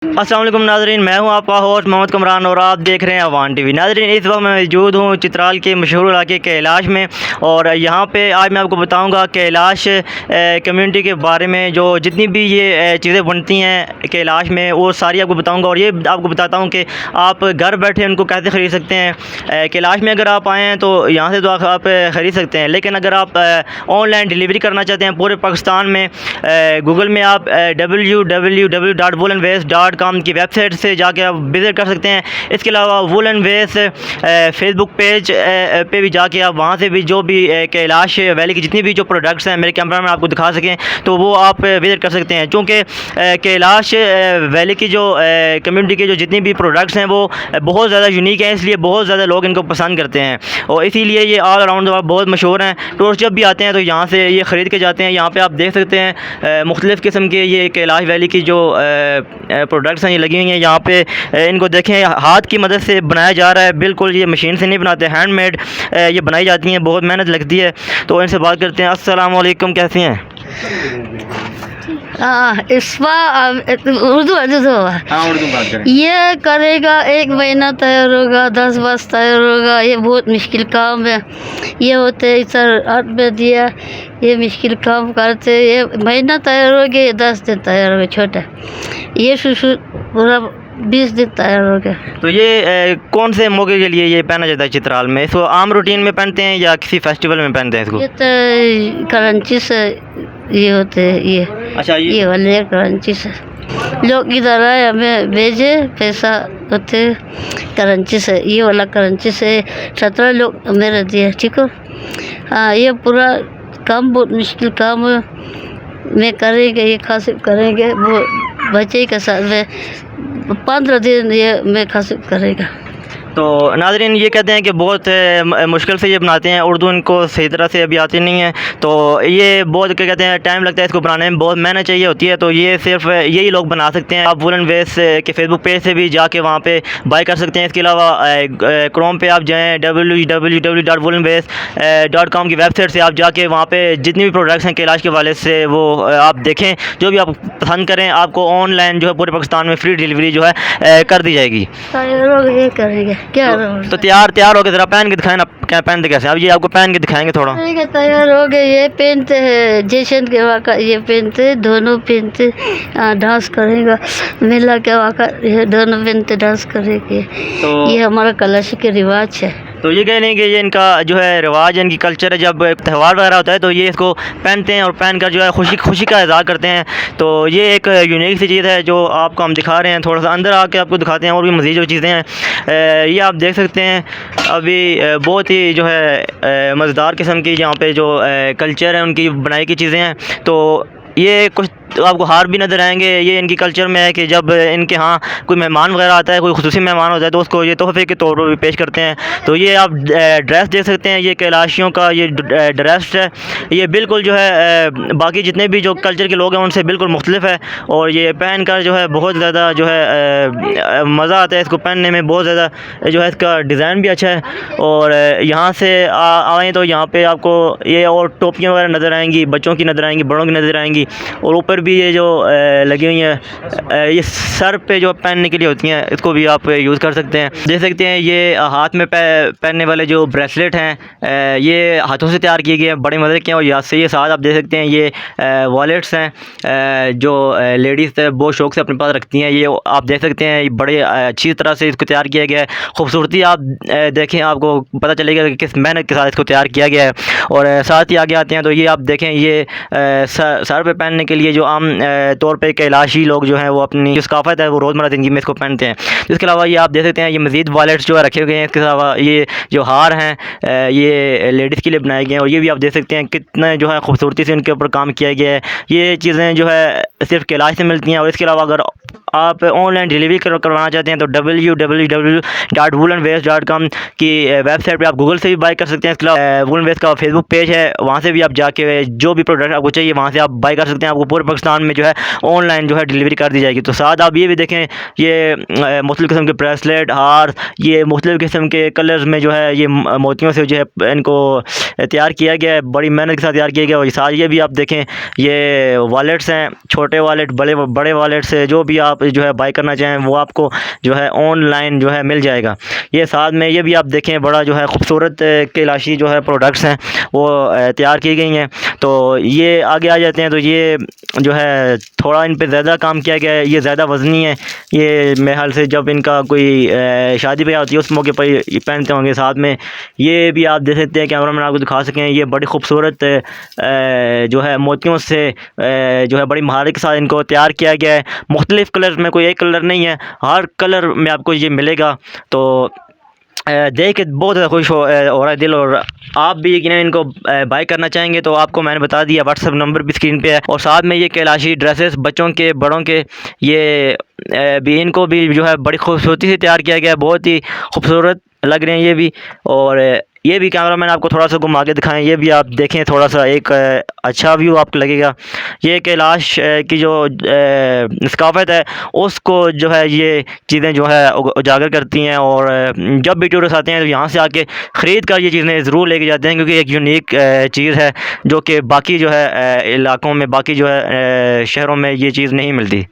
अस्सलाम वालेकुम नाज़रीन, मैं हूं आपका होस्ट मोहम्मद कमरान और आप देख रहे हैं अवान टीवी। नाज़रीन, इस वक्त मैं मौजूद हूं चित्राल के मशहूर इलाके कैलाश में और यहां पे आज मैं आपको बताऊंगा कैलाश कम्युनिटी के बारे में। जो जितनी भी ये चीज़ें बनती हैं कैलाश में वो सारी आपको बताऊंगा और ये आपको बताता हूं कि आप घर बैठे उनको कैसे ख़रीद सकते हैं। कैलाश में अगर आप आए हैं तो यहाँ से तो आप ख़रीद सकते हैं, लेकिन अगर आप ऑनलाइन डिलीवरी करना चाहते हैं पूरे पाकिस्तान में, गूगल में आप www.woolenwares.com की वेबसाइट से जाके आप विज़िट कर सकते हैं। इसके अलावा वूलन वेस्ट फेसबुक पेज पे भी जाके आप वहाँ से भी जो भी कैलाश वैली की जितनी भी जो प्रोडक्ट्स हैं मेरे कैमरा में आपको दिखा सकें तो वो आप विज़िट कर सकते हैं। चूँकि कैलाश वैली की जो कम्युनिटी के जो जितनी भी प्रोडक्ट्स हैं वो बहुत ज़्यादा यूनिक हैं, इसलिए बहुत ज़्यादा लोग इनको पसंद करते हैं और इसीलिए ये ऑल अराउंड बहुत मशहूर हैं। टूरिस्ट जब भी आते हैं तो यहाँ से ये ख़रीद के जाते हैं। यहाँ पे आप देख सकते हैं मुख्तलिफ़ किस्म के ये कैलाश वैली की जो प्रोडक्ट्स हैं ये लगी हुई हैं। यहाँ पे इनको देखें, हाथ की मदद से बनाया जा रहा है, बिल्कुल ये मशीन से नहीं बनाते, हैंडमेड ये बनाई जाती हैं, बहुत मेहनत लगती है। तो इनसे बात करते हैं। अस्सलाम वालेकुम, कैसी हैं? उर्दू उर्दू बात करें। ये करेगा 1 महीना तैयार होगा, 10 बस तैयार होगा। ये बहुत मुश्किल काम है। ये होते सर हाथ में दिया, ये मुश्किल काम करते, ये महीना तैयार हो गया, 10 दिन तैयार हो गया छोटा। ये शुरू पूरा 20 दिन तैयार हो गया। तो ये कौन से मौके के लिए ये पहना जाता है चित्राल में? इसको आम रूटीन में पहनते हैं या किसी फेस्टिवल में पहनते हैं इसको? ये तो कराची से ये होते हैं, ये अच्छा, ये वाले कराची से लोग इधर आए, हमें भेजे पैसा होते कराची से। ये वाला कराची से 17 लोग मेरे दिए, ठीक हो। हाँ, ये पूरा काम बहुत मुश्किल काम है। मैं करेंगे, ये खास करेंगे, वो बच्चे के साथ में 15 दिन ये मैं खास करेगा। तो नाज़रीन, ये कहते हैं कि बहुत मुश्किल से ये बनाते हैं, उर्दू इनको सही तरह से अभी आती नहीं है, तो ये बहुत क्या कहते हैं टाइम लगता है इसको बनाने में, बहुत मेहनत चाहिए होती है। तो ये सिर्फ यही लोग बना सकते हैं। आप वूलन वेस्ट के फेसबुक पेज से भी जाके वहाँ पे बाय कर सकते हैं। इसके अलावा क्रोम पे आप जाएँ www.woolenwares.com की वेबसाइट से आप जाके वहाँ पे जितनी भी प्रोडक्ट्स हैं कैलाश के वाले से वो आप देखें, जो भी आप पसंद करें आपको ऑनलाइन जो है पूरे पाकिस्तान में फ्री डिलीवरी जो है कर दी जाएगी। ये करेंगे क्या? तो तैयार हो गए, ज़रा पहन के दिखाएं ना, क्या पहनते कैसे? अब ये आपको पहन के दिखाएंगे थोड़ा। तैयार हो गए। ये पहनते हैं जैशन के वाक़ा, ये पहनते दोनों पहनते डांस करेगा मेला के वाक़ा, ये दोनों पहनते डांस करेंगे। तो ये हमारा कलाशी के रिवाज है। तो ये कह लें कि ये इनका जो है रिवाज है, इनकी कल्चर है। जब त्यौहार वगैरह होता है तो ये इसको पहनते हैं और पहनकर जो है खुशी का इज़हार करते हैं। तो ये एक यूनिक सी चीज़ है जो आपको हम दिखा रहे हैं। थोड़ा सा अंदर आके आपको दिखाते हैं और भी मज़ीद जो चीज़ें हैं ये आप देख सकते हैं। अभी बहुत ही जो है मज़ेदार किस्म की यहाँ पे जो कल्चर है उनकी बनाई की चीज़ें हैं। तो ये कुछ तो आपको हार भी नज़र आएंगे। ये इनकी कल्चर में है कि जब इनके यहाँ कोई मेहमान वगैरह आता है, कोई खुसूसी मेहमान होता है तो उसको ये तोहफे के तौर पर भी पेश करते हैं। तो ये आप ड्रेस देख सकते हैं, ये कैलाशियों का ये ड्रेस है। ये बिल्कुल जो है बाकी जितने भी जो कल्चर के लोग हैं उनसे बिल्कुल मुख्तलिफ है और ये पहन कर जो है बहुत ज़्यादा जो है मज़ा आता है इसको पहनने में। बहुत ज़्यादा जो है इसका डिज़ाइन भी अच्छा है। और यहाँ से आएँ तो यहाँ पर आपको ये और टोपियाँ वगैरह नज़र आएँगी, बच्चों की नज़र आएँगी, बड़ों की नज़र आएँगी। और ऊपर भी ये जो लगी हुई हैं ये सर पे जो पहनने के लिए होती हैं, इसको भी आप यूज़ कर सकते हैं। देख सकते हैं ये हाथ में पहनने वाले जो ब्रेसलेट हैं ये हाथों से तैयार किए गए हैं, बड़े मज़े के हैं। और याद से ये साथ आप देख सकते हैं ये वॉलेट्स हैं जो लेडीज़ बहुत शौक़ से अपने पास रखती हैं। ये आप देख सकते हैं ये बड़े अच्छी तरह से इसको तैयार किया गया है। खूबसूरती आप देखें, आपको पता चलेगा कि किस मेहनत के साथ इसको तैयार किया गया है। और साथ ही आगे आते हैं तो ये आप देखें ये सर पे पहनने के लिए जो आम तौर पे कैलाशी लोग जो हैं वो अपनी जो सकाफ़त है वो रोज़मर्रा ज़िंदगी में इसको पहनते हैं। इसके अलावा ये आप देख सकते हैं ये मज़ीद वॉलेट्स जो है रखे हुए हैं। इसके अलावा ये जो हार हैं ये लेडीज़ के लिए बनाए गए हैं और ये भी आप देख सकते हैं कितना जो है खूबसूरती से उनके ऊपर काम किया गया है। ये चीज़ें जो है सिर्फ कैलाश से मिलती हैं। और इसके अलावा अगर आप ऑनलाइन डिलीवरी करवाना चाहते हैं तो www.woolenwares.com की वेबसाइट पे आप गूगल से भी बाय कर सकते हैं। इसके अलावा वूलन वेस्ट का फेसबुक पेज है, वहाँ से भी आप जाके जो भी प्रोडक्ट आपको चाहिए वहाँ से आप बाय कर सकते हैं। आपको पूरे पाकिस्तान में जो है ऑनलाइन जो है डिलीवरी कर दी जाएगी। तो साथ आप ये भी देखें ये मुख्तलिफ़ किस्म के ब्रेसलेट, हार, ये मुख्तलिफ़ किस्म के कलर्स में जो है ये मोतियों से जो है इनको तैयार किया गया है, बड़ी मेहनत के साथ तैयार किया गया है। और साथ ये भी आप देखें ये वॉलेट्स हैं, छोटे वॉलेट, बड़े वॉलेट्स, जो भी आप जो है बाई करना चाहें वो आपको जो है ऑनलाइन जो है मिल जाएगा। ये साथ में ये भी आप देखें बड़ा जो है ख़ूबसूरत कैलाशी जो है प्रोडक्ट्स हैं वो तैयार की गई हैं। तो ये आगे आ जाते हैं, तो ये जो है थोड़ा इन पे ज़्यादा काम किया गया है, ये ज़्यादा वज़नी है। ये मेरे ख्याल से जब इनका कोई शादी ब्याह होती है उस मौके पर ये पहनते होंगे। साथ में ये भी आप देख सकते हैं, कैमरा मैन आपको दिखा सकें, ये बड़ी खूबसूरत जो है मोतियों से जो है बड़ी महारत के साथ इनको तैयार किया गया है। मुख्तलिफ़ कलर में, कोई एक कलर नहीं है, हर कलर में आपको ये मिलेगा। तो देख के बहुत ज़्यादा खुश हो रहा है दिल। और आप भी यकीनन इनको बाय करना चाहेंगे तो आपको मैंने बता दिया, व्हाट्सअप नंबर भी स्क्रीन पे है। और साथ में ये कैलाशी ड्रेसेस बच्चों के बड़ों के ये भी, इनको भी जो है बड़ी खूबसूरती से तैयार किया गया है, बहुत ही खूबसूरत लग रहे हैं ये भी। और ये भी कैमरा मैन आपको थोड़ा सा घुमा के दिखाएं, ये भी आप देखें, थोड़ा सा एक अच्छा व्यू आपको लगेगा। ये कैलाश की जो सकाफ़त है उसको जो है ये चीज़ें जो है उजागर करती हैं। और जब भी टूरिस्ट आते हैं तो यहाँ से आके ख़रीद कर ये चीज़ें ज़रूर लेके जाते हैं, क्योंकि एक यूनिक चीज़ है जो कि बाकी जो है इलाक़ों में, बाकी जो है शहरों में ये चीज़ नहीं मिलती।